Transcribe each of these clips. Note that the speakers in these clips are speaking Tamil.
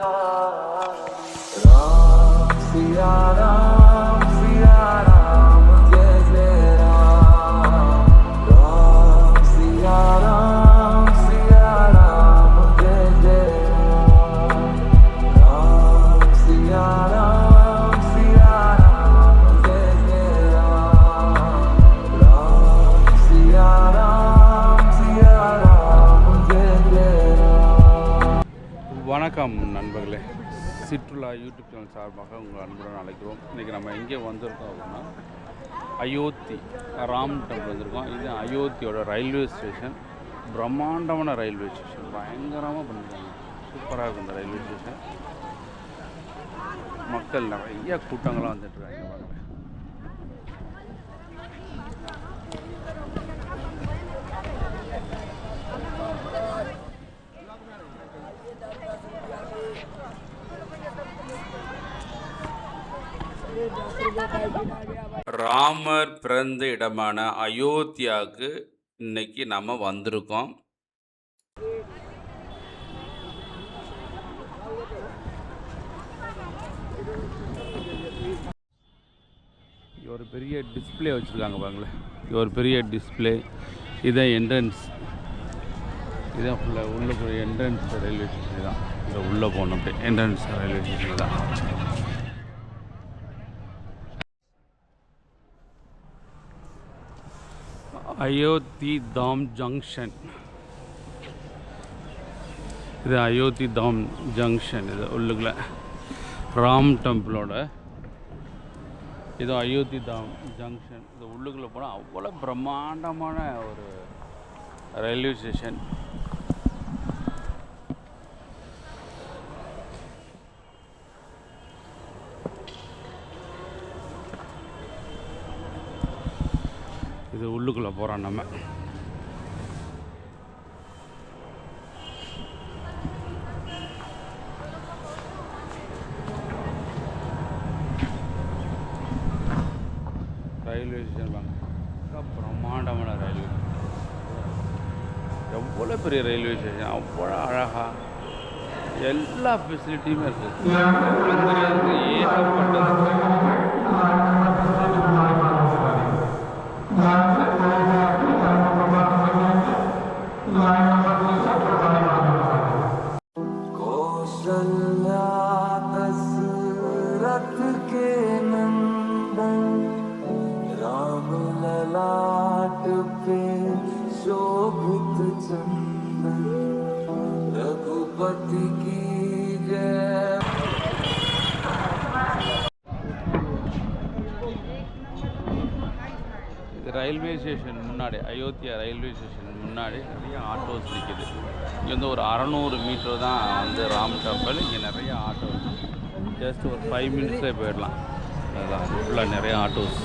राम सिया राम जय जय राम। राम सिया राम जय जय राम। राम सिया राम जय जय राम। राम सिया राम जय जय राम। வணக்கம் நண்பர்களே, சிற்றுலா யூடியூப் சேனல் சார்பாக உங்கள் அன்புடன் அழைக்கிறோம். இன்றைக்கி நம்ம எங்கே வந்திருக்கோம் அப்படின்னா அயோத்தி ராம் டெம்பிள் வந்திருக்கோம். இது அயோத்தியோட ரயில்வே ஸ்டேஷன். பிரம்மாண்டமான ரயில்வே ஸ்டேஷன், பயங்கரமாக பண்ணியிருக்காங்க. சூப்பராக இருக்கும் இந்த ரயில்வே ஸ்டேஷன். மக்கள் நிறைய கூட்டங்களாக வந்துட்டுருக்காங்க. ராமர் பிறந்த இடமான அயோத்தியாவுக்கு இன்னைக்கு நம்ம வந்திருக்கோம். ஒரு பெரிய டிஸ்பிளே வச்சுருக்காங்க பாருங்களேன். இது ஒரு பெரிய டிஸ்பிளே. இதான் என்ட்ரன்ஸ். இதான் ஃபுல்லாக உள்ளே போய் என்ட்ரன்ஸ் ரயில்வே ஸ்டேஷன் தான். இதை உள்ளே போனோம் அப்படியே என்ட்ரன்ஸ் ரயில்வே ஸ்டேஷன் தான். அயோத்தி தாம் ஜங்ஷன். இது அயோத்தி தாம் ஜங்ஷன். இது உள்ளுக்குள்ள ராம் டெம்பிளோட இது அயோத்தி தாம் ஜங்ஷன். இது உள்ளுக்குள்ளே போனால் அவ்வளோ பிரம்மாண்டமான ஒரு ரயில்வே ஸ்டேஷன். இது உள்ளுக்குள்ளே போகிறோம் நம்ம. ரயில்வே ஸ்டேஷன் வாங்க, பிரம்மாண்டமான ரயில்வே. எவ்வளோ பெரிய ரயில்வே ஸ்டேஷன், அவ்வளோ அழகாக எல்லா ஃபெசிலிட்டியுமே இருக்குது. ஏகப்பட்டது. कौशल्या दशरथ के नंदन राम ललाट पे शोभित चंदन रघुपति की जय। ரயில்வே ஸ்டேஷன் முன்னாடி, அயோத்தியா ரயில்வே ஸ்டேஷன் முன்னாடி நிறைய ஆட்டோஸ் நிற்கிது. இங்கே வந்து ஒரு 600 மீட்டர் தான் வந்து ராம் டெம்பிள். இங்கே நிறைய ஆட்டோ இருக்குது. ஜஸ்ட் ஒரு 5 மினிட்ஸில் போயிடலாம். அதுதான் ஃபுல்லாக நிறைய ஆட்டோஸ்.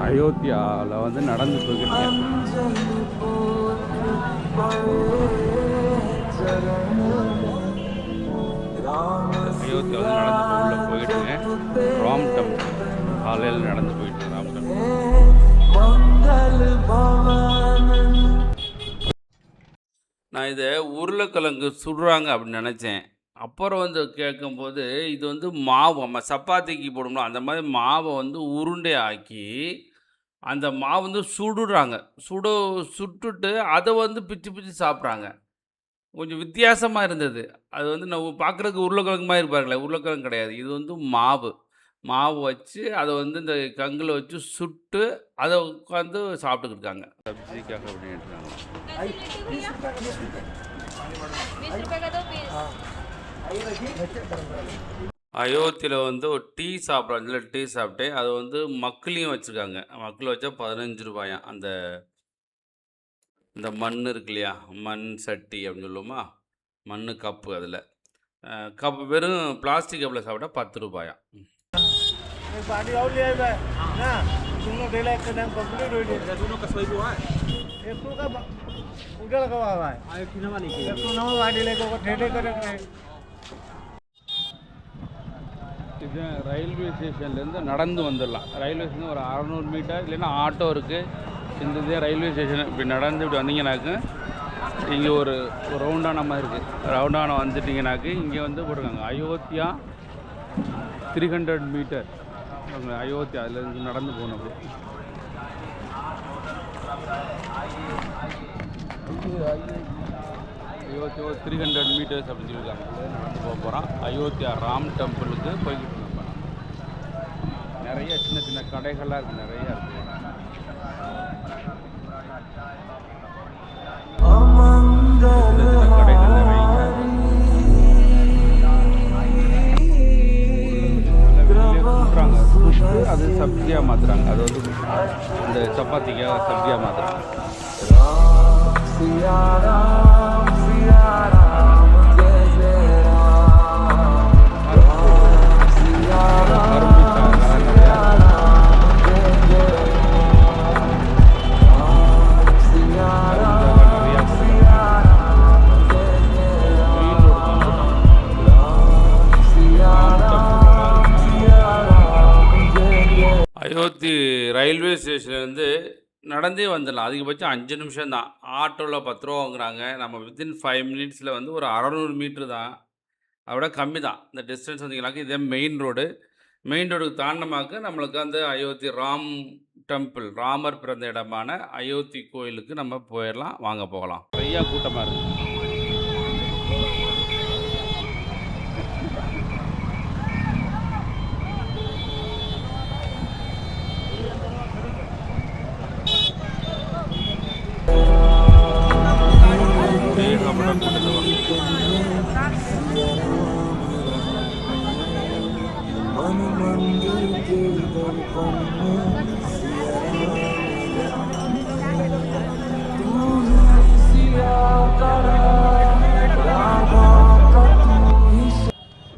அயோத்தியாவில் வந்து நடந்து போய்கிட்டேன். அயோத்தியா வந்து நடந்து உள்ள போயிட்டுருக்கேன். ராம் டெம்பிள் காலையில் நடந்து போயிட்டு ராம் டெம்பிள். நான் இதை உருளைக்கிழங்கு சுடுறாங்க அப்படின்னு நினச்சேன். அப்புறம் வந்து கேட்கும்போது இது வந்து மாவு, நம்ம சப்பாத்திக்கு போடும்ல அந்த மாதிரி மாவை வந்து உருண்டை ஆக்கி அந்த மாவு வந்து சுடுறாங்க. சுட்டுட்டு அதை வந்து பிச்சு பிச்சு சாப்பிட்றாங்க. கொஞ்சம் வித்தியாசமாக இருந்தது. அது வந்து நம்ம பார்க்குறதுக்கு உருளைக்கிழங்கு மாதிரி இருப்பார்களே, உருளைக்கிழங்கு கிடையாது. இது வந்து மாவு வச்சு அதை வந்து இந்த கங்கில் வச்சு சுட்டு அதை உட்காந்து சாப்பிட்டுக்கிட்டு இருக்காங்க. சப்ஜிக்காக அப்படின்னு அயோத்தியில் வந்து ஒரு டீ சாப்பிட்றாங்க. டீ சாப்பிட்டேன். அது வந்து மக்களையும் வச்சுருக்காங்க. மக்கள் வச்சா 15 ரூபாயாம். இந்த மண் இருக்கு இல்லையா, மண் சட்டி அப்படின்னு சொல்லுவோமா, மண் கப்பு. அதில் கப் வெறும் பிளாஸ்டிக் கப்பில் சாப்பிட்டா 10 ரூபாயாம். 100 का उधर लगा हुआ है 109 गाड़ी लेके ठेठे करे இது ரயில்வே ஸ்டேஷன்லேருந்து நடந்து வந்துடலாம். ரயில்வே ஸ்டேஷன் ஒரு 600 மீட்டர் இல்லைன்னா ஆட்டோ இருக்குது. இந்த இதே ரயில்வே ஸ்டேஷன் இப்படி நடந்து இப்படி வந்தீங்கன்னாக்கு இங்கே ஒரு ரவுண்டான மாதிரி இருக்குது. ரவுண்டான வந்துட்டிங்கனாக்கு இங்கே வந்து போட்டிருக்காங்க அயோத்தியா 300 மீட்டர். அயோத்தியா அதில் நடந்து போகணும். அப்படி அயோத்தியா 300 மீட்டர்ஸ் அப்படின்னு சொல்லியிருக்காங்க. நடந்து போக போகிறோம். அயோத்தியா ராம் டெம்பிளுக்கு போய்கிட்டு இருக்கோம். நிறைய சின்ன சின்ன கடைகள்லாம் இருக்குது. நிறையா இருக்குது. கடைகள் நிறைய கூட்டுறாங்க. கூப்பிட்டு அது சப்ஜியாக மாற்றுறாங்க. அது வந்து இந்த சப்பாத்திக்காக சப்ஜியாக மாற்றுறாங்க. அயோத்தி ரயில்வே ஸ்டேஷன்லேருந்து நடந்தே வந்துடலாம். அதிகபட்சம் 5 நிமிஷம் தான். ஆட்டோவில் 10 ரூபா வாங்குறாங்க. நம்ம வித்தின் 5 மினிட்ஸில் வந்து ஒரு 600 மீட்ரு தான். அதோட கம்மி தான். இந்த டிஸ்டன்ஸ் வந்தீங்கன்னாக்க இதே மெயின் ரோடு. மெயின் ரோடுக்கு தாண்டமாக்க நம்மளுக்கு அந்த அயோத்தி ராம் டெம்பிள், ராமர் பிறந்த இடமான அயோத்தி கோயிலுக்கு நம்ம போயிடலாம். வாங்க போகலாம். நிறையா கூட்டமாக இருக்குது.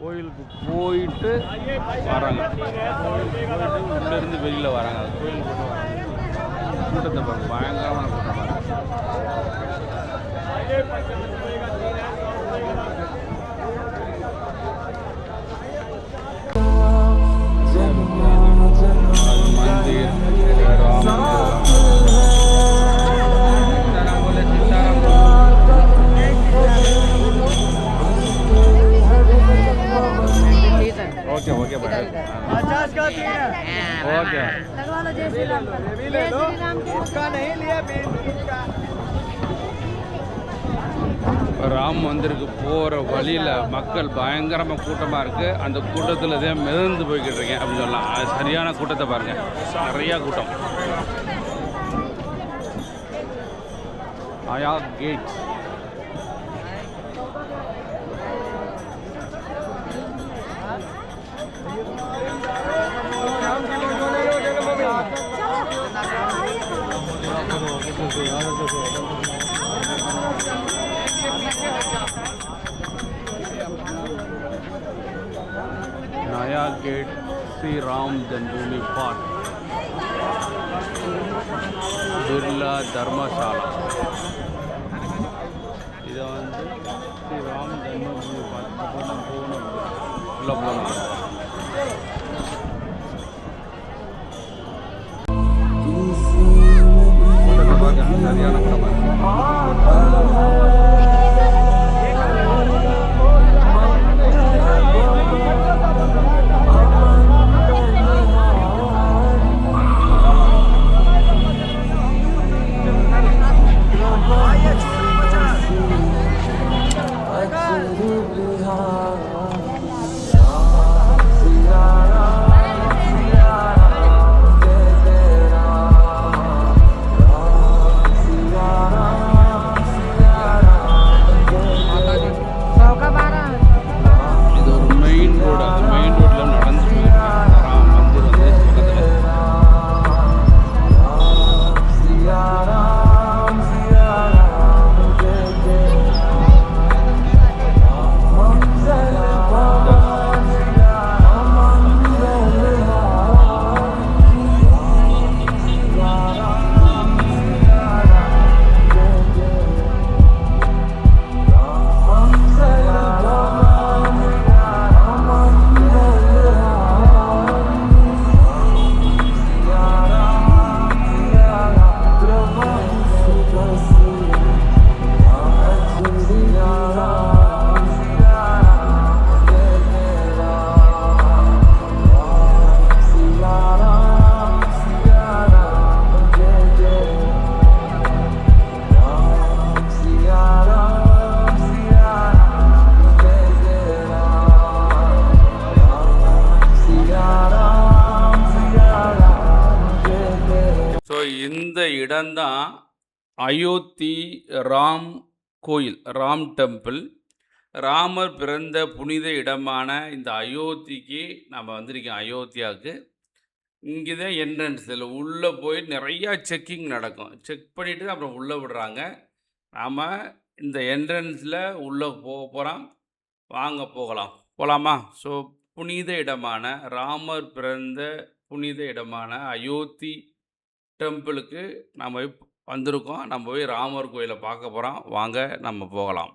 கோயிலுக்கு போயிட்டு வராங்க. கோயிலுக்கு உள்ளேருந்து வெளியில் வராங்க. கோயிலுக்கு போட்டு வராங்க. கூட்டத்தை பாருங்க, பயங்கரமான கூட்டமாக ओके ओके भाई 50 का 3 है ओके लगवा लो जय श्री राम ले लो इसका नहीं लिया इसका ராம் மந்திருக்கு போகிற வழியில் மக்கள் பயங்கரமாக கூட்டமாக இருக்குது. அந்த கூட்டத்தில் தான் மிதந்து போய்கிட்டு இருக்கேன் அப்படின்னு சொல்லலாம். அது சரியான கூட்டத்தை பாருங்கள். நிறையா கூட்டம். ஆயா கேட் नया गेट श्री राम जन्मभूमि पार्क बिरला धर्मशाला இது வந்து ஸ்ரீ ராம் ஜன்மபூமி பார்க் போகணும். உள்ள போகணும். கூட்டத்தை பார்க்க சரியான கூட்டமாக அயோத்தி ராம் கோயில், ராம் டெம்பிள். ராமர் பிறந்த புனித இடமான இந்த அயோத்திக்கு நம்ம வந்திருக்கோம். அயோத்தியாவுக்கு இங்கே தான் என்ட்ரன்ஸ். இதில் உள்ளே போய் நிறையா செக்கிங் நடக்கும். செக் பண்ணிவிட்டு அப்புறம் உள்ளே விடுறாங்க. நாம் இந்த என்ட்ரன்ஸில் உள்ளே போக போகிறோம். வாங்க போகலாம். போகலாமா? ஸோ புனித இடமான ராமர் பிறந்த புனித இடமான அயோத்தி டெம்பிளுக்கு நம்ம வந்திருக்கோம். நம்ம போய் ராமர் கோயிலை பார்க்க போகிறோம். வாங்க நம்ம போகலாம்.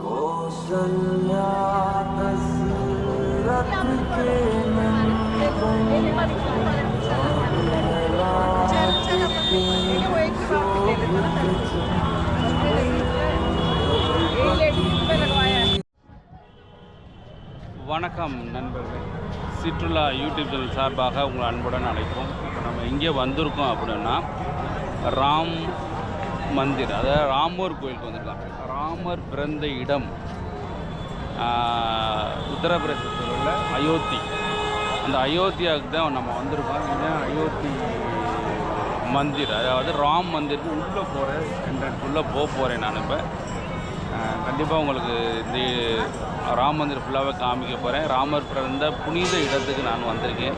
कौशल्या दशरथ के வணக்கம் நண்பர்களே, சிற்றுலா யூடியூப் சேனல் சார்பாக உங்களை அன்புடன் அழைப்போம். இப்போ நம்ம இங்கே வந்திருக்கோம் அப்படின்னா ராம் மந்திர், அதாவது ராமர் கோயிலுக்கு வந்திருக்காங்க. ராமர் பிறந்த இடம் உத்தரப்பிரதேசத்தில் உள்ள அயோத்தி. அந்த அயோத்தியாவுக்கு தான் நம்ம வந்திருக்கோம். இதுதான் அயோத்தி மந்திர், அதாவது ராம் மந்திருக்கு உள்ளே போகிறேன். உள்ளே போகிறேன் நான். இப்போ கண்டிப்பாக உங்களுக்கு இந்த ராம் மந்திர் ஃபுல்லாகவே காமிக்க போகிறேன். ராமர் பிறந்த புனித இடத்துக்கு நான் வந்திருக்கேன்.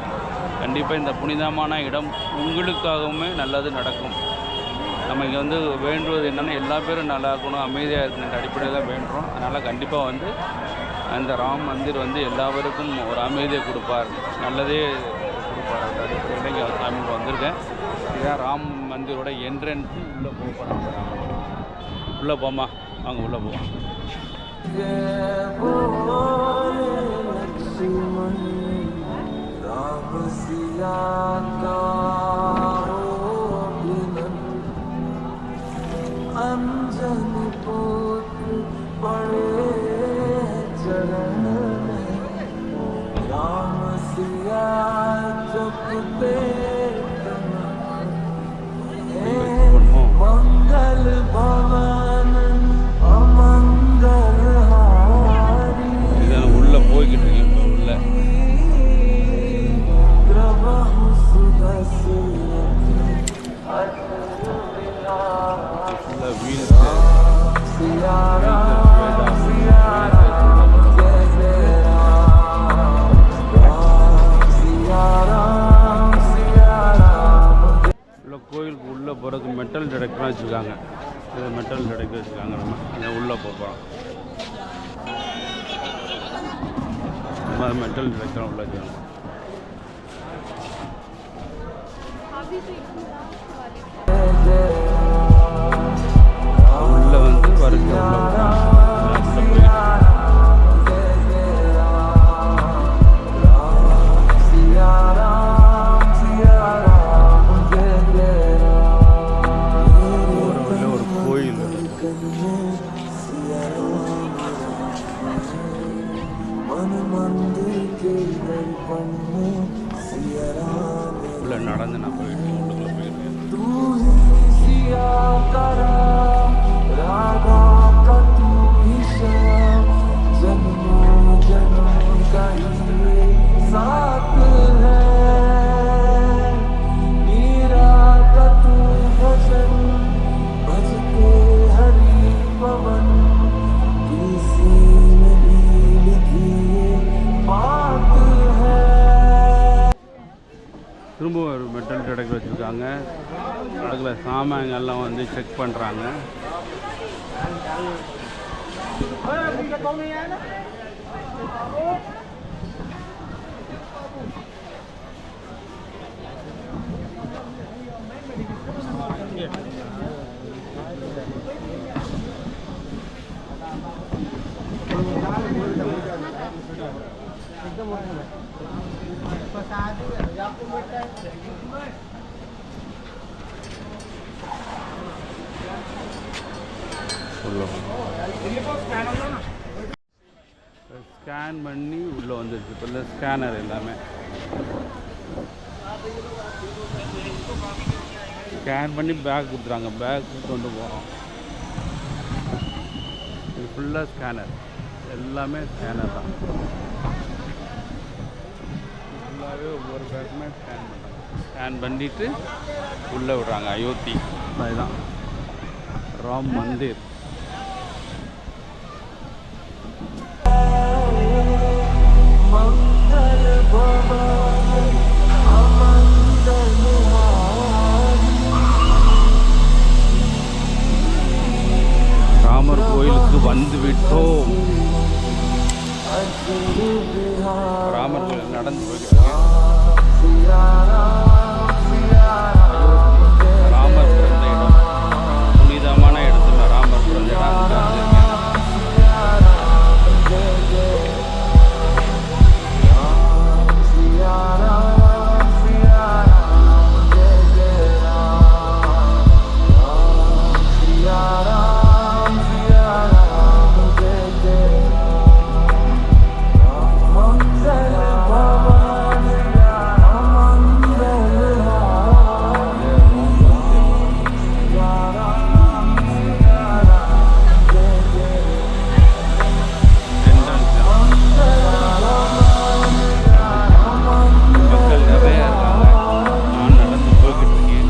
கண்டிப்பாக இந்த புனிதமான இடம் உங்களுக்காகவுமே நல்லது நடக்கும். நம்ம இங்கே வந்து வேண்டுவது என்னென்னா எல்லா பேரும் நல்லா இருக்கணும், அமைதியாக இருக்கணுன்ற அடிப்படையில் தான் வேண்டுறோம். அதனால் கண்டிப்பாக வந்து அந்த ராம் மந்திர் வந்து எல்லாருக்கும் ஒரு அமைதியை கொடுப்பார், நல்லதே கொடுப்பார். அந்த அடிப்படையில் இங்கே சாமிக்கு வந்திருக்கேன். இதுதான் ராம் மந்திரோட என்ட்ரன்ஸு. உள்ளே போகிறோம். உள்ளே போமா, வாங்க உள்ளே போவோம். अंजन पुत्र पड़े चरण में, राम सिया जपते मंगल भवन अमंगल हारी. உள்ள போய்கிட்டு இருக்கேன். உள்ள प्रभु सुदर्शन கோயிலுக்கு உள்ளே போகிறதுக்கு மெட்டல் டிடெக்டராக வச்சுருக்காங்க. இது மெட்டல் டிடெக்டர் வச்சுருக்காங்க. நம்ம இங்கே உள்ளே போகிறோம். மெட்டல் டிடெக்டராக உள்ள வச்சுருக்காங்க. உள்ள வந்து வருது. ஒரு கோயில் உள்ள நடந்து நான் போயிட்டு உள்ளுக்குள்ள போயிருக்கேன். திரும்ப ஒரு மெட்டல் டிடெக்டர் வச்சுருக்காங்க. அதுக்குள்ள சாமான்கள்லாம் வந்து செக் பண்ணுறாங்க. உள்ள ஸ்கேன் பண்ணி உள்ளே வந்துடுச்சு. இப்போ இல்லை ஸ்கேனர் எல்லாமே ஸ்கேன் பண்ணி பேக் கொடுத்துறாங்க. பேக் கொண்டு போகிறோம். இது ஃபுல்லாக ஸ்கேனர், எல்லாமே ஸ்கேனர் தான். ஃபுல்லாகவே ஒவ்வொரு பேக்குமே ஸ்கேன் பண்ணுறாங்க. ஸ்கேன் பண்ணிவிட்டு உள்ளே விடுறாங்க. அயோத்தி அதுதான் ராம் மந்திர். मंगल भवन अमंगल ராமர் கோயிலுக்கு வந்து விட்டோம். अजर बिहार ராமர் கோயில் நடந்து போயிட்டு सिया ராமர் பிறந்த இடம், புனிதமான இடத்துல ராமர் பிறந்த இடம். மக்கள் நிறைய இருக்காங்க. நான் நடந்து போய்கிட்டு இருக்கேன்.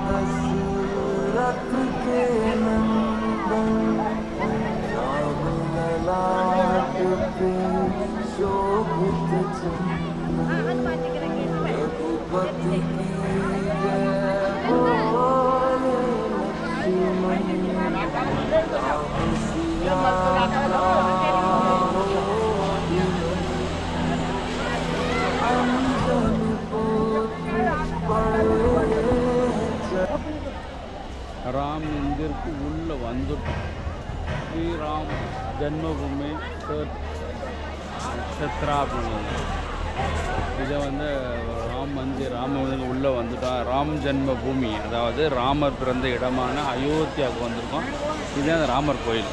दशरथ के नंदन राम ललाट पे शोभित चंदन रघुपति की जय बोले लक्ष्मण राम सिया अंजन पुत्र पड़े ராம் மந்திருக்கு உள்ளே வந்துட்டோம். ஸ்ரீராம் ஜென்மபூமி நட்சத்திரா அப்படின்னு இதை வந்து ராம் மந்திர் உள்ளே வந்துட்டோம். ராம் ஜென்ம பூமி, அதாவது ராமர் பிறந்த இடமான அயோத்தியாவுக்கு வந்திருக்கோம். இதுதான் அந்த ராமர் கோயில்.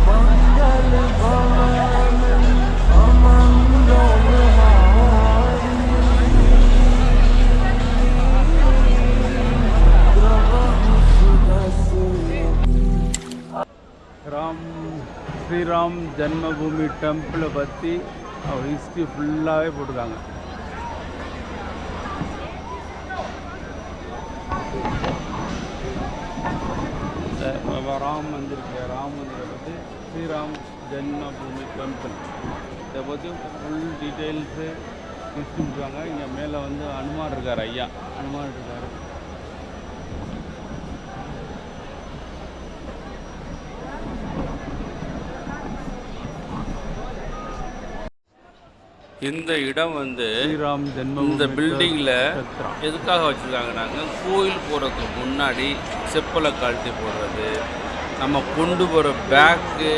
मंगल भवन अमंगल ஸ்ரீராம் ஜென்மபூமி டெம்பிளை பற்றி ஹிஸ்ட்ரி ஃபுல்லாகவே போட்டிருக்காங்க. ராம் மந்திருக்கு ராமந்திரை பற்றி ஸ்ரீராம் ஜென்மபூமி டெம்பிள் இதை பற்றி ஃபுல் டீட்டெயில்ஸு கொடுத்துருக்காங்க. இங்கே மேலே வந்து அனுமார் இருக்கார். ஐயா அனுமார் இருக்கார். இந்த இடம் வந்து ஸ்ரீராம் ஜென்மபூமி இந்த பில்டிங்கில் எதுக்காக வச்சுருக்காங்கன்னாங்க, கோயில் போகிறதுக்கு முன்னாடி செப்பலை கழட்டி போடுறது, நம்ம கொண்டு போகிற பேக்கு,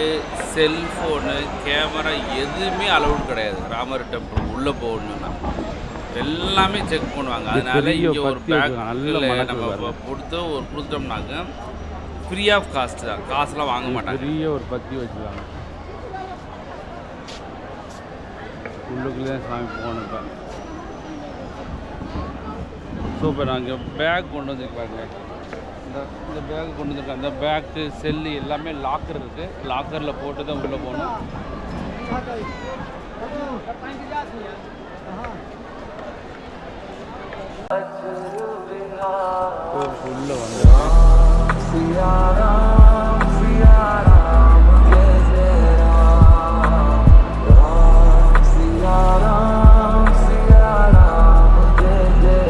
செல்ஃபோனு, கேமரா எதுவுமே அலவுட் கிடையாது. ராமர் டெம்பிள் உள்ளே போகணுன்னா எல்லாமே செக் பண்ணுவாங்க. அதனால இங்கே ஒரு பேக் நம்ம கொடுத்தோம்னாங்க ஃப்ரீ ஆஃப் காஸ்ட் தான், காசுலாம் வாங்க மாட்டாங்க. ஃப்ரீயாக ஒரு பத்தி வச்சுருக்காங்க. உள்ளுக்குள்ளே தான் சாமி போகணும். இப்போ ஸோ இப்போ நாங்கள் பேக் கொண்டு வந்துருக்காங்க. இந்த பேக் கொண்டு வந்துருக்காங்க. அந்த பேக்கு, செல்லு எல்லாமே லாக்கர் இருக்குது. லாக்கரில் போட்டு தான் உள்ளே போகணும். உள்ள வந்து सिया राम जय जय राम सिया राम जय जय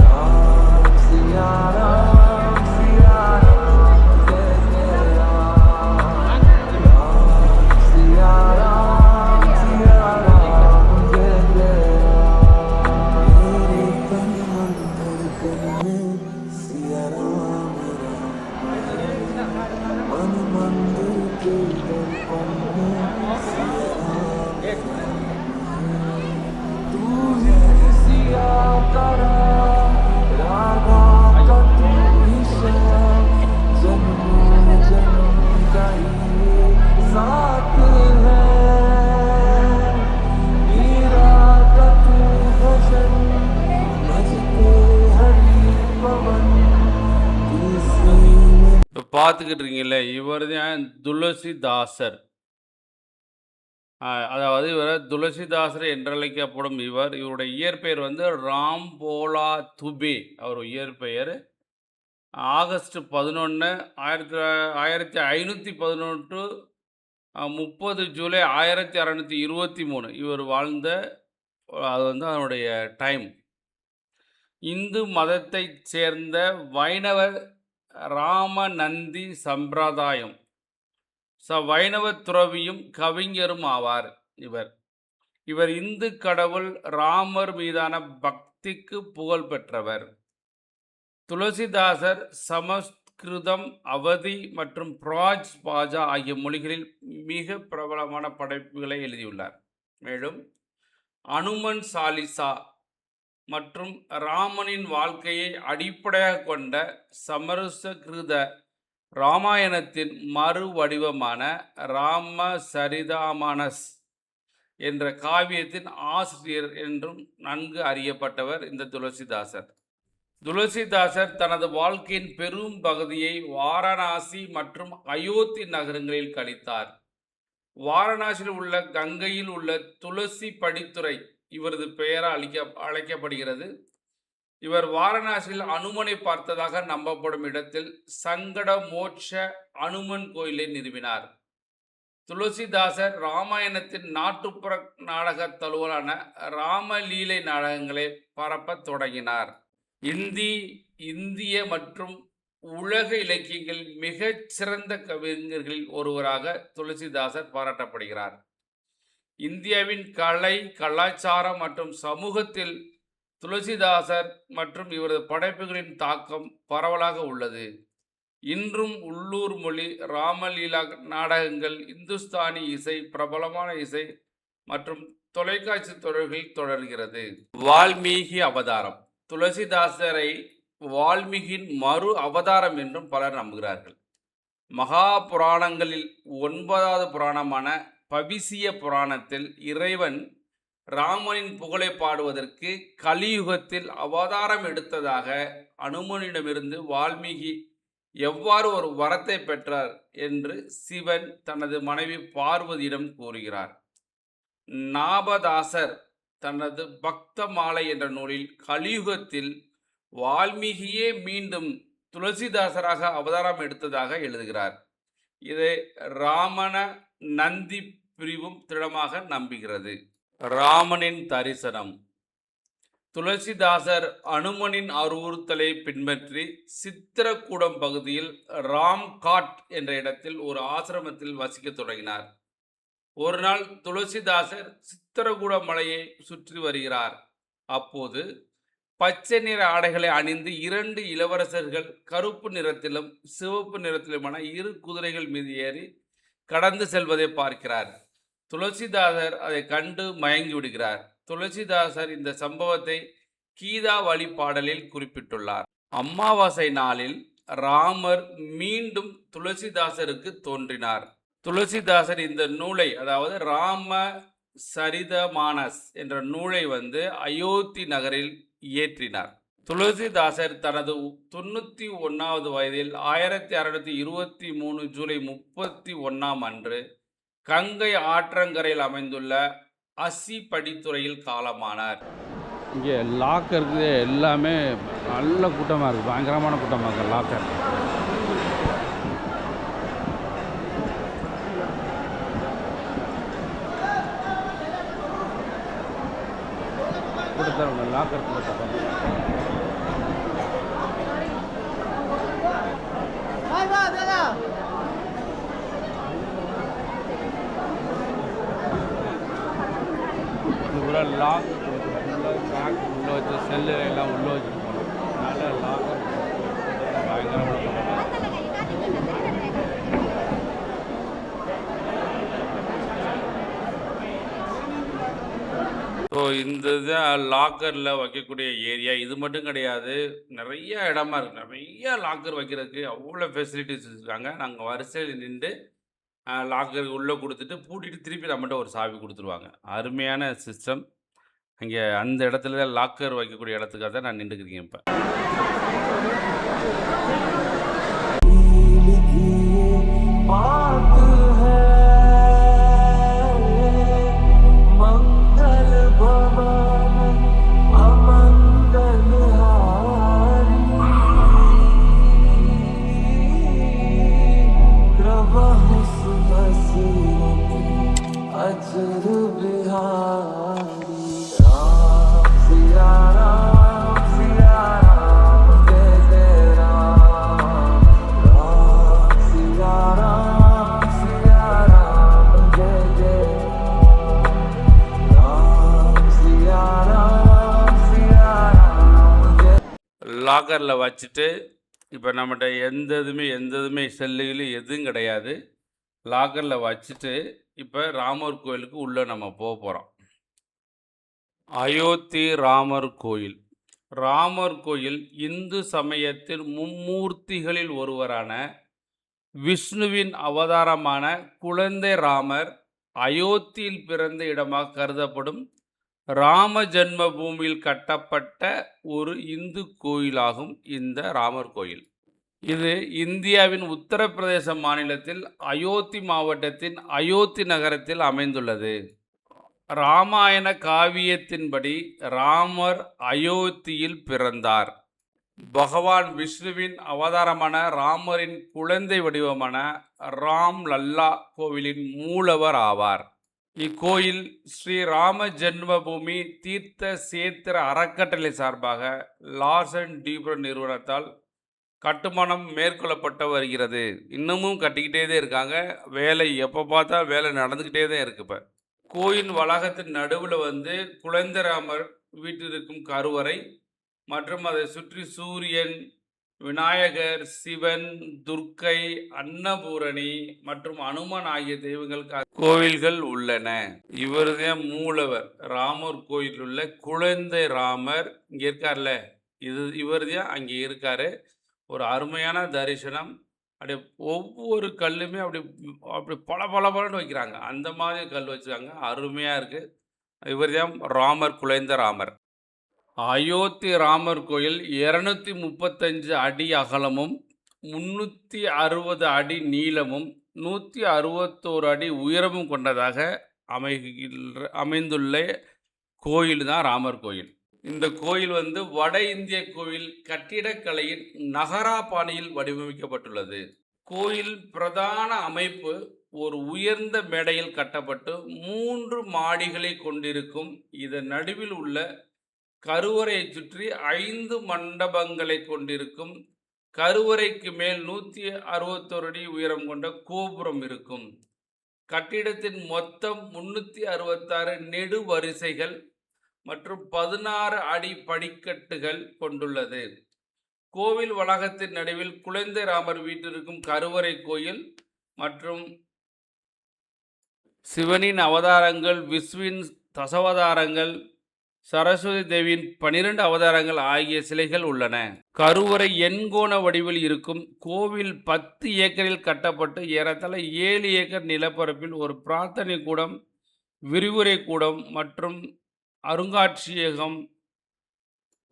राम सिया राम जय जय राम सिया राम जय जय मेरे तन मन धड़कन में सिया राम मन मंदिर के दर्पण में सिया तू ही सिया का राम राधा का तू ही श्याम जन्म जन्म का ये साथ है मीरा का तू भजन भजते हरि पवन तीसरी में இப்போ பார்த்துக்கிட்டு இருக்கீங்களே இவர் தான் துளசிதாசர். அதாவது இவர் துளசிதாசர் என்றழைக்கப்படும் இவருடைய இயற்பெயர் வந்து ராம்போலா துபே. அவர் இயற்பெயர் ஆகஸ்ட் 11 1511 30 ஜூலை 1623 இவர் வாழ்ந்த அது வந்து அவருடைய டைம். இந்து மதத்தைச் சேர்ந்த வைணவ ராமநந்தி சம்பிரதாயம் வைணவ துறவியும் கவிஞரும் ஆவார் இவர் இந்து கடவுள் ராமர் மீதான பக்திக்கு புகழ் பெற்றவர். துளசிதாசர் சமஸ்கிருதம், அவதி மற்றும் பிராஜ் பாஜா ஆகிய மொழிகளில் மிக பிரபலமான படைப்புகளை எழுதியுள்ளார். மேலும் அனுமன் சாலிசா மற்றும் ராமனின் வாழ்க்கையை அடிப்படையாக கொண்ட சமஸ்கிருத ராமாயணத்தின் மறு வடிவமான ராமசரிதமானஸ் என்ற காவியத்தின் ஆசிரியர் என்றும் நன்கு அறியப்பட்டவர் இந்த துளசிதாசர். துளசிதாசர் தனது வாழ்க்கையின் பெரும் பகுதியை வாரணாசி மற்றும் அயோத்தி நகரங்களில் கழித்தார். வாரணாசியில் உள்ள கங்கையில் உள்ள துளசி படித்துறை இவரது பெயரால் அழைக்கப்படுகிறது. இவர் வாரணாசியில் அனுமனை பார்த்ததாக நம்பப்படும் இடத்தில் சங்கட மோட்ச அனுமன் கோயிலை நிறுவினார். துளசிதாசர் ராமாயணத்தின் நாட்டுப்புற நாடக தழுவலான ராமலீலை நாடகங்களை பரப்பத் தொடங்கினார். இந்திய மற்றும் உலக இலக்கியங்களில் மிகச் சிறந்த கவிஞர்களில் ஒருவராக துளசிதாசர் பாராட்டப்படுகிறார். இந்தியாவின் கலை, கலாச்சாரம் மற்றும் சமூகத்தில் துளசிதாசர் மற்றும் இவரது படைப்புகளின் தாக்கம் பரவலாக உள்ளது. இன்றும் உள்ளூர் மொழி ராமலீலா நாடகங்கள், இந்துஸ்தானி இசை, பிரபலமான இசை மற்றும் தொலைக்காட்சி தொடர்களில் தொடர்கிறது. வால்மீகி அவதாரம். துளசிதாசரை வால்மீகியின் மறு அவதாரம் என்றும் பலர் நம்புகிறார்கள். மகா புராணங்களில் 9வது புராணமான பவிசிய புராணத்தில் இறைவன் ராமனின் புகழை பாடுவதற்கு கலியுகத்தில் அவதாரம் எடுத்ததாக அனுமனிடமிருந்து வால்மீகி எவ்வாறு ஒரு வரத்தை பெற்றார் என்று சிவன் தனது மனைவி பார்வதியிடம் கூறுகிறார். நாபதாசர் தனது பக்த மாலை என்ற நூலில் கலியுகத்தில் வால்மீகியே மீண்டும் துளசிதாசராக அவதாரம் எடுத்ததாக எழுதுகிறார். இதை ராமன நந்தி பிரிவும் திடமாக நம்புகிறது. ராமனின் தரிசனம். துளசிதாசர் அனுமனின் அறிவுறுத்தலை பின்பற்றி சித்திரக்கூடம் பகுதியில் ராம்காட் என்ற இடத்தில் ஒரு ஆசிரமத்தில் வசிக்க தொடங்கினார். ஒரு நாள் துளசிதாசர் சித்திரக்கூட மலையை சுற்றி வருகிறார். அப்போது பச்சை நிற ஆடைகளை அணிந்து 2 இளவரசர்கள் கருப்பு நிறத்திலும் சிவப்பு நிறத்திலுமான 2 குதிரைகள் மீது ஏறி கடந்து செல்வதை பார்க்கிறார். துளசிதாசர் அதை கண்டு மயங்கி விடுகிறார். துளசிதாசர் இந்த சம்பவத்தை கீதா வழி பாடலில் குறிப்பிட்டுள்ளார். அமாவாசை நாளில் ராமர் மீண்டும் துளசிதாசருக்கு தோன்றினார். துளசிதாசர் இந்த நூலை, அதாவது ராமசரிதமானஸ் என்ற நூலை அயோத்தி நகரில் இயற்றினார். துளசிதாசர் தனது 91வது வயதில் 1623 ஜூலை 31 அன்று கங்கை ஆற்றங்கரையில் அமைந்துள்ள அசி படித்துறையில் காலமானார். இங்கே லாக்கருக்கு எல்லாமே நல்ல கூட்டமாக இருக்குது, பயங்கரமான கூட்டமாக இருக்குது லாக்கர். கூட்டத்தை லாக்கர் கூட்டத்தை பூரா லாக் ஃபுல்லாக உள்ளே வச்சு செல்லு எல்லாம் உள்ளே வச்சுருக்கோம். அதனால் லாக்கர் பயங்கரமான ஸோ இந்த இதுதான் லாக்கரில் வைக்கக்கூடிய ஏரியா. இது மட்டும் கிடையாது, நிறைய இடமா இருக்குது. நிறைய லாக்கர் வைக்கிறதுக்கு அவ்வளோ ஃபெசிலிட்டிஸ் இருக்காங்க. நாங்கள் வரிசையில் நின்று லாக்கருக்கு உள்ளே கொடுத்துட்டு பூட்டிட்டு திருப்பி நம்மகிட்ட ஒரு சாவி கொடுத்துருவாங்க. அருமையான சிஸ்டம். அங்கே அந்த இடத்துல தான் லாக்கர் வைக்கக்கூடிய இடத்துக்காக தான் நான் நின்றுக்கிறேன் இப்போ. லாக்கரில் வச்சுட்டு இப்போ நம்மகிட்ட எந்த இதுவுமே செல்லுகளும் எதுவும் கிடையாது. லாக்கரில் வச்சுட்டு இப்போ ராமர் கோயிலுக்கு உள்ளே நம்ம போக போகிறோம். அயோத்தி ராமர் கோயில். ராமர் கோயில் இந்து சமயத்தில் மும்மூர்த்திகளில் ஒருவரான விஷ்ணுவின் அவதாரமான குழந்தை ராமர் அயோத்தியில் பிறந்த இடமாக கருதப்படும் ராம ஜென்ம பூமியில் கட்டப்பட்ட ஒரு இந்து கோயிலாகும் இந்த ராமர் கோயில். இது இந்தியாவின் உத்தரப்பிரதேச மாநிலத்தில் அயோத்தி மாவட்டத்தின் அயோத்தி நகரத்தில் அமைந்துள்ளது. ராமாயண காவியத்தின்படி ராமர் அயோத்தியில் பிறந்தார். பகவான் விஷ்ணுவின் அவதாரமான ராமரின் குழந்தை வடிவமான ராம் லல்லா கோவிலின் மூலவர் ஆவார். இக்கோயில் ஸ்ரீ ராம ஜென்மபூமி தீர்த்த சேத்திர அறக்கட்டளை சார்பாக லார்ஸ் அண்ட் டீப்ரோ நிறுவனத்தால் கட்டுமானம் மேற்கொள்ளப்பட்டு வருகிறது. இன்னமும் கட்டிக்கிட்டே தான் இருக்காங்க. வேலை எப்போ பார்த்தா வேலை நடந்துக்கிட்டே தான் இருக்கு. இப்போ கோயில் வளாகத்தின் நடுவில் குழந்தை ராமர் வீட்டிற்கும் கருவறை மற்றும் அதை சுற்றி சூரியன், விநாயகர், சிவன், துர்க்கை, அன்னபூரணி மற்றும் அனுமன் ஆகிய தெய்வங்கள் கோவில்கள் உள்ளன. இவர்தான் மூலவர். ராமர் கோயில் உள்ள குழந்தை ராமர் இங்கே இருக்கார்ல, இவர்தான் அங்கே இருக்காரு. ஒரு அருமையான தரிசனம். அப்படியே ஒவ்வொரு கல்லுமே அப்படி பல பலன்னு வைக்கிறாங்க. அந்த மாதிரி கல் வச்சுருக்காங்க, அருமையாக இருக்குது. இவர்தான் ராமர், குழந்தை ராமர். அயோத்தி ராமர் கோயில் 235 அடி அகலமும் 360 அடி நீளமும் 161 அடி உயரமும் கொண்டதாக அமைந்துள்ள கோயில் தான் ராமர் கோயில். இந்த கோயில் வட இந்திய கோயில் கட்டிடக்கலையின் நகரா பாணியில் வடிவமைக்கப்பட்டுள்ளது. கோயில் பிரதான அமைப்பு ஒரு உயர்ந்த மேடையில் கட்டப்பட்டு 3 மாடிகளை கொண்டிருக்கும். இதன் நடுவில் உள்ள கருவறையை சுற்றி 5 மண்டபங்களை கொண்டிருக்கும். கருவறைக்கு மேல் 161 அடி உயரம் கொண்ட கோபுரம் இருக்கும். கட்டிடத்தின் மொத்தம் 366 நெடு வரிசைகள் மற்றும் 16 அடி படிக்கட்டுகள் கொண்டுள்ளது. கோவில் வளாகத்தின் நடுவில் குழந்தை ராமர் வீட்டிற்கும் கருவறை கோயில் மற்றும் சிவனின் அவதாரங்கள், விஷ்ணுவின் தசாவதாரங்கள், சரஸ்வதி தேவியின் 12 அவதாரங்கள் ஆகிய சிலைகள் உள்ளன. கருவறை எண்கோண வடிவில் இருக்கும். கோவில் 10 ஏக்கரில் கட்டப்பட்டு ஏறத்தாழ 7 ஏக்கர் நிலப்பரப்பில் ஒரு பிரார்த்தனை கூடம், விரிவுரை கூடம் மற்றும் அருங்காட்சியகம்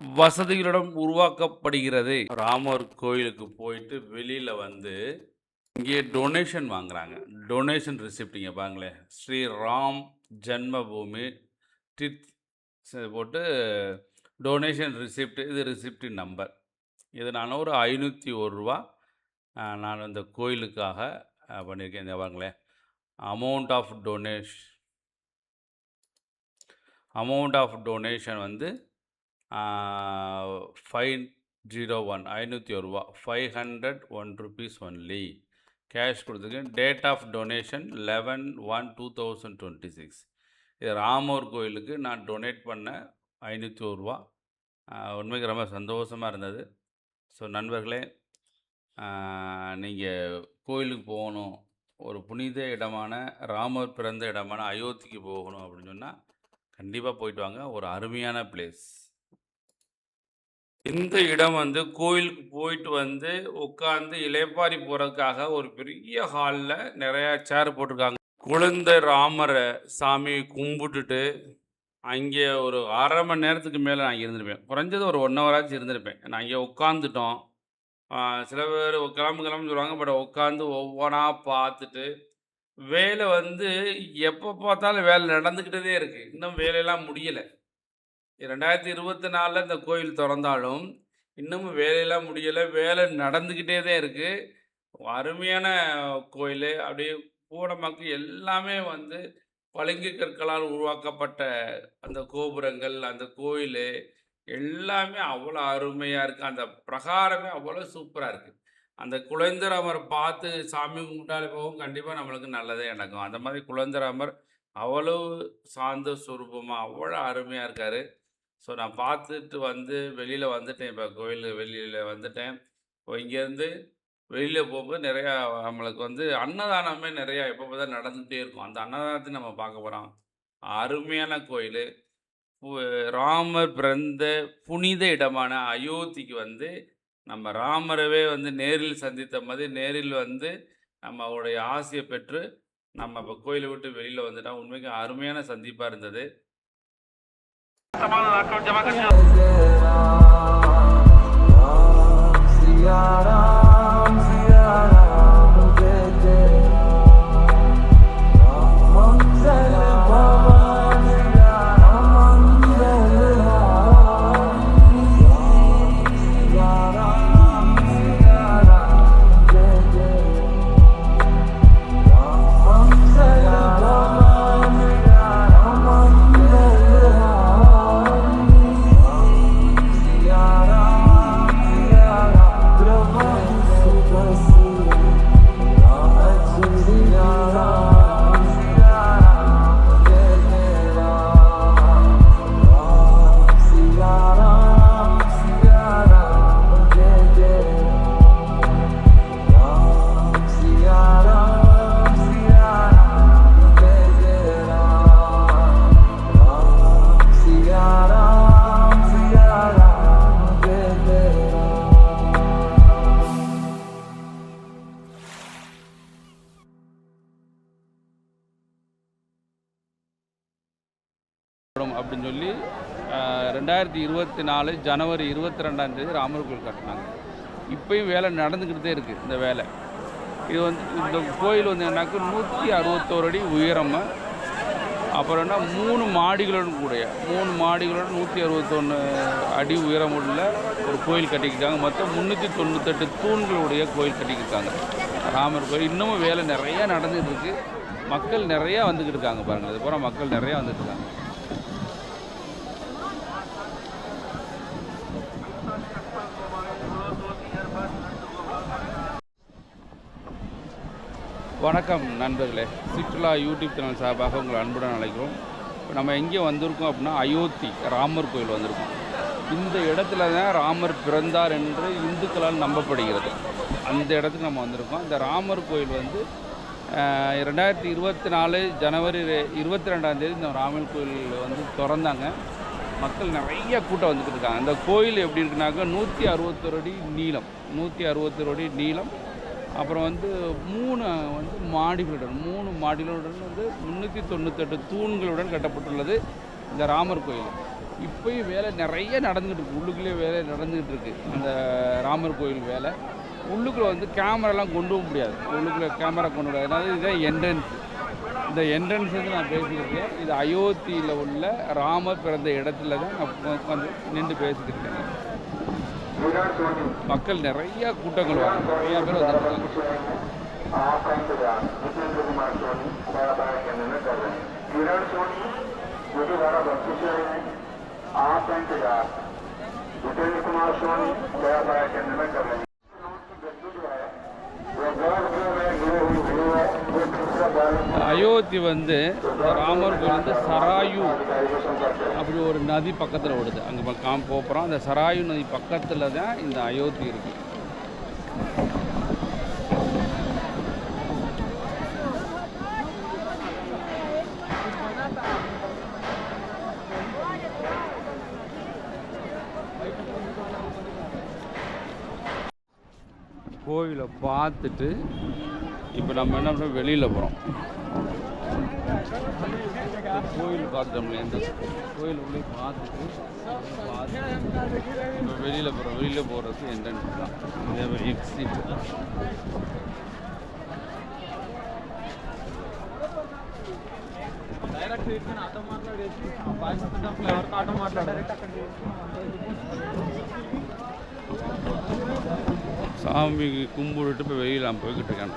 வசதிகளுடன் உருவாக்கப்படுகிறது. ராமர் கோயிலுக்கு போயிட்டு வெளியில் இங்கே டொனேஷன் வாங்குறாங்க. டொனேஷன் ரிசிப்ட் இங்கே பாருங்களேன். ஸ்ரீ ராம் ஜன்மபூமி டித் போட்டு டொனேஷன் ரிசிப்ட், இது ரிசிப்ட் நம்பர். இது நான் ஒரு ரூ. 501 நான் இந்த கோயிலுக்காக பண்ணியிருக்கேன். இந்த பாருங்களேன். அமௌண்ட் ஆஃப் டொனேஷன் வந்து 501 ரூபா 501 rupees ஒன்லி கேஷ் கொடுத்துருக்கேன். Date of donation 11/1/2026. இது ராமர் கோயிலுக்கு நான் டொனேட் பண்ண 501 உண்மைக்கு ரொம்ப சந்தோஷமாக இருந்தது. ஸோ நண்பர்களே, நீங்கள் கோயிலுக்கு போகணும், ஒரு புனித இடமான ராமர் பிறந்த இடமான அயோத்திக்கு போகணும் அப்படின்னு சொன்னால் கண்டிப்பாக போயிட்டு வாங்க. ஒரு அருமையான பிளேஸ். இந்த இடம் வந்து கோயிலுக்கு போயிட்டு வந்து உட்காந்து இளைப்பாரி போகிறதுக்காக ஒரு பெரிய ஹாலில் நிறையா சேர் போட்டிருக்காங்க. குழந்தை ராமரை சாமி கும்பிட்டுட்டு அங்கே ஒரு 1/2 மணி நேரத்துக்கு மேலே நான் இருந்திருப்பேன். குறைஞ்சது ஒரு 1 hour ஆச்சு இருந்திருப்பேன். நான் அங்கே உட்காந்துட்டோம். சில பேர் கிளம்புன்னு சொல்லுவாங்க. பட் உட்காந்து ஒவ்வொன்றா பார்த்துட்டு வேலை வந்து எப்போ பார்த்தாலும் வேலை நடந்துக்கிட்டே இருக்குது. இன்னும் வேலையெல்லாம் முடியலை. 2024 இந்த கோயில் திறந்தாலும் இன்னமும் வேலையெல்லாம் முடியலை. வேலை நடந்துக்கிட்டே தான் இருக்குது. அருமையான கோயில். அப்படியே போன மக்கள் எல்லாமே வந்து பளிங்கு கற்களால் உருவாக்கப்பட்ட அந்த கோபுரங்கள், அந்த கோயில் எல்லாமே அவ்வளோ அருமையாக இருக்குது. அந்த பிரகாரமே அவ்வளோ சூப்பராக இருக்குது. அந்த குழந்தைராமரை பார்த்து சாமி கும்பிட்டாலே போகும், கண்டிப்பாக நம்மளுக்கு நல்லதே நடக்கும். அந்த மாதிரி குழந்தைராமர் அவ்வளவு சாந்த சுரூபமாக அவ்வளோ அருமையாக இருக்கார். ஸோ நான் பார்த்துட்டு வந்து வெளியில் வந்துட்டேன். இப்போ கோயில் வெளியில் வந்துட்டேன். இப்போ இங்கேருந்து வெளியில் போகும்போது நிறையா நம்மளுக்கு வந்து அன்னதானமே நிறையா எப்போ பார்த்தா நடந்துகிட்டே இருக்கும். அந்த அன்னதானத்தை நம்ம பார்க்க போகிறோம். அருமையான கோயில். ராமர் பிறந்த புனித இடமான அயோத்திக்கு வந்து நம்ம ராமரவே வந்து நேரில் சந்தித்த மாதிரி நேரில் வந்து நம்ம அவருடைய ஆசையை பெற்று நம்ம இப்போ கோயிலை விட்டு வெளியில் வந்துட்டோம். உண்மைக்கு அருமையான சந்திப்பாக இருந்தது. அப்படின்னு சொல்லி 2024 ஜனவரி 22 ராமர் கோயில் கட்டினாங்க. இப்போயும் வேலை நடந்துக்கிட்டே இருக்குது. இந்த வேலை இது வந்து இந்த கோயில் வந்து என்னாக்கா 161 அடி உயரம், அப்புறம் என்ன 3 மாடிகளுடன் 161 அடி உயரம் உள்ள ஒரு கோயில் கட்டிக்கிட்டாங்க. மொத்தம் 398 தூண்களுடைய கோயில் கட்டிக்கிட்டாங்க ராமர் கோயில். இன்னமும் வேலை நிறையா நடந்துகிட்டு இருக்குது. மக்கள் நிறையா வந்துக்கிட்டு இருக்காங்க. பாருங்கள், அது பூரா மக்கள் நிறையா வந்துட்டு இருக்காங்க. வணக்கம் நண்பர்களே, சுற்றுலா யூடியூப் சேனல் சார்பாக உங்களை அன்புடன் அழைக்கிறோம். இப்போ நம்ம எங்கே வந்திருக்கோம் அப்படின்னா அயோத்தி ராமர் கோயில் வந்திருக்கோம். இந்த இடத்துல தான் ராமர் பிறந்தார் என்று இந்துக்களால் நம்பப்படுகிறது. அந்த இடத்துக்கு நம்ம வந்திருக்கோம். இந்த ராமர் கோயில் வந்து 2024 ஜனவரி 22 இந்த ராமர் கோயில் வந்து திறந்தாங்க. மக்கள் நிறைய கூட்டம் வந்துக்கிட்டு இருக்காங்க. இந்த கோயில் எப்படி இருக்குனாக்கா 161 அடி நீளம், 161 அடி நீளம். அப்புறம் வந்து 3 மாடிகளுடன் வந்து 398 தூண்களுடன் கட்டப்பட்டுள்ளது இந்த ராமர் கோயில். இப்போயும் வேலை நிறைய நடந்துகிட்டு இருக்குது. உள்ளுக்குள்ளேயே வேலை நடந்துகிட்டு இருக்குது அந்த ராமர் கோயில் வேலை. உள்ளுக்குள்ளே வந்து கேமராலாம் கொண்டு போக முடியாது. உள்ளுக்குள்ளே கேமரா கொண்டு முடியாது. அதாவது இதுதான் என்ட்ரன்ஸ். இந்த என்ட்ரன்ஸ் வந்து நான் பேசிக்கிட்டேன். இது அயோத்தியில் உள்ள ராமர் பிறந்த இடத்துல தான் நான் உட்காந்து நின்று பேசிக்கிட்டு இருக்கேன். மக்கள் நிறையா கூட்டங்கள் வராங்க, நிறையா பேர் வந்துருக்காங்க. அயோத்தி வந்து ராமர் கோயில் வந்து சராயு அப்படி ஒரு நதி பக்கத்தில் ஓடுது. அங்கே போகிறோம். அந்த சராயு நதி பக்கத்தில் தான் இந்த அயோத்தி இருக்குது. கோயிலை பார்த்துட்டு இப்போ நம்ம என்ன பண்ணுறோம், வெளியில் போகிறோம். கோயில் பார்த்துட்டோம்ல, எந்த கோயில் உள்ளே பார்த்துட்டு இப்போ வெளியில் போகிறோம். வெளியில் போகிறதுக்கு என்ட்ரன்ஸ் தான், இதே எக்ஸிட் தான். சாமிக்கு கும்பிட்டுட்டு இப்போ வெளியில் நான் போய்கிட்டு இருக்கேன்.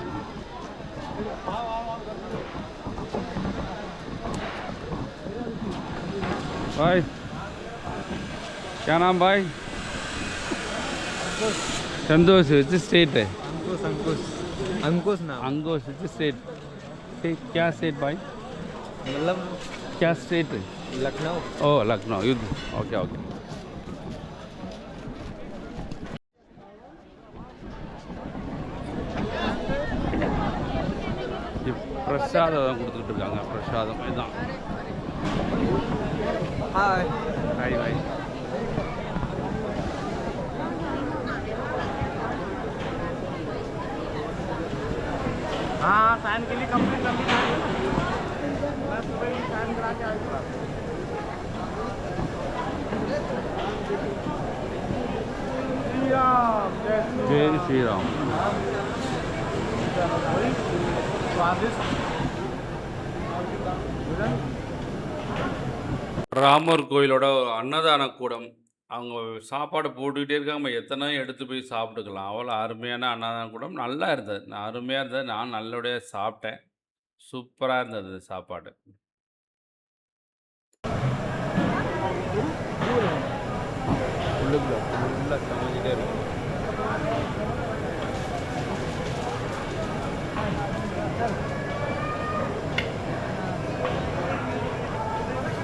भाई क्या नाम भाई? संतोष. विच स्टेट है? अंकुश नाम. अंकुश. Which state? क्या स्टेट भाई? मतलब क्या स्टेट है? लखनऊ. ओ लखनऊ. युद्ध. Okay okay. பிரசாதம் கொடுத்துக்கிட்டு இருக்காங்க. பிரசாதம் இதுதான். हाय हाय भाई. हाँ फैन के लिए कंप्लीट करनी है. मैं सुबह ही फैन करा के आया. जय श्री राम. ராமர் கோயிலோட அன்னதான கூடம். அவங்க சாப்பாடு போட்டுக்கிட்டே இருக்காங்க. நம்ம எத்தனை எடுத்து போய் சாப்பிட்டுக்கலாம். அவ்வளோ அருமையான அன்னதான கூடம். நல்லா இருந்தது, அருமையாக இருந்தது. நான் நல்லபடியாக சாப்பிட்டேன். சூப்பராக இருந்தது சாப்பாடு. ஃபுல்லாக சமைச்சிட்டே இருக்கும்.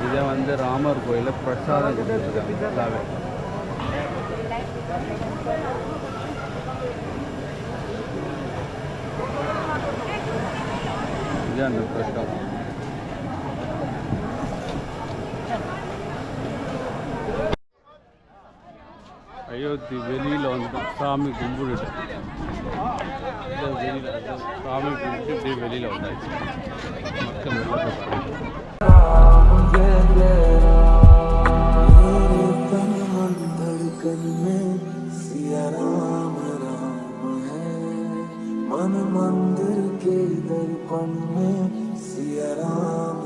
இதை வந்து ராமர் கோயிலில் பிரசாதம் கொடுத்துருக்காங்க. இது அந்த பிரசாதம். அயோத்தி வெளியில் வந்து சாமி கும்பிட்டுட்டு வெளியில் சாமி கும்பிட்டு இப்படியே வெளியில் வந்தாச்சு. மக்கள் मन मंदिर के दर्पण में सिया राम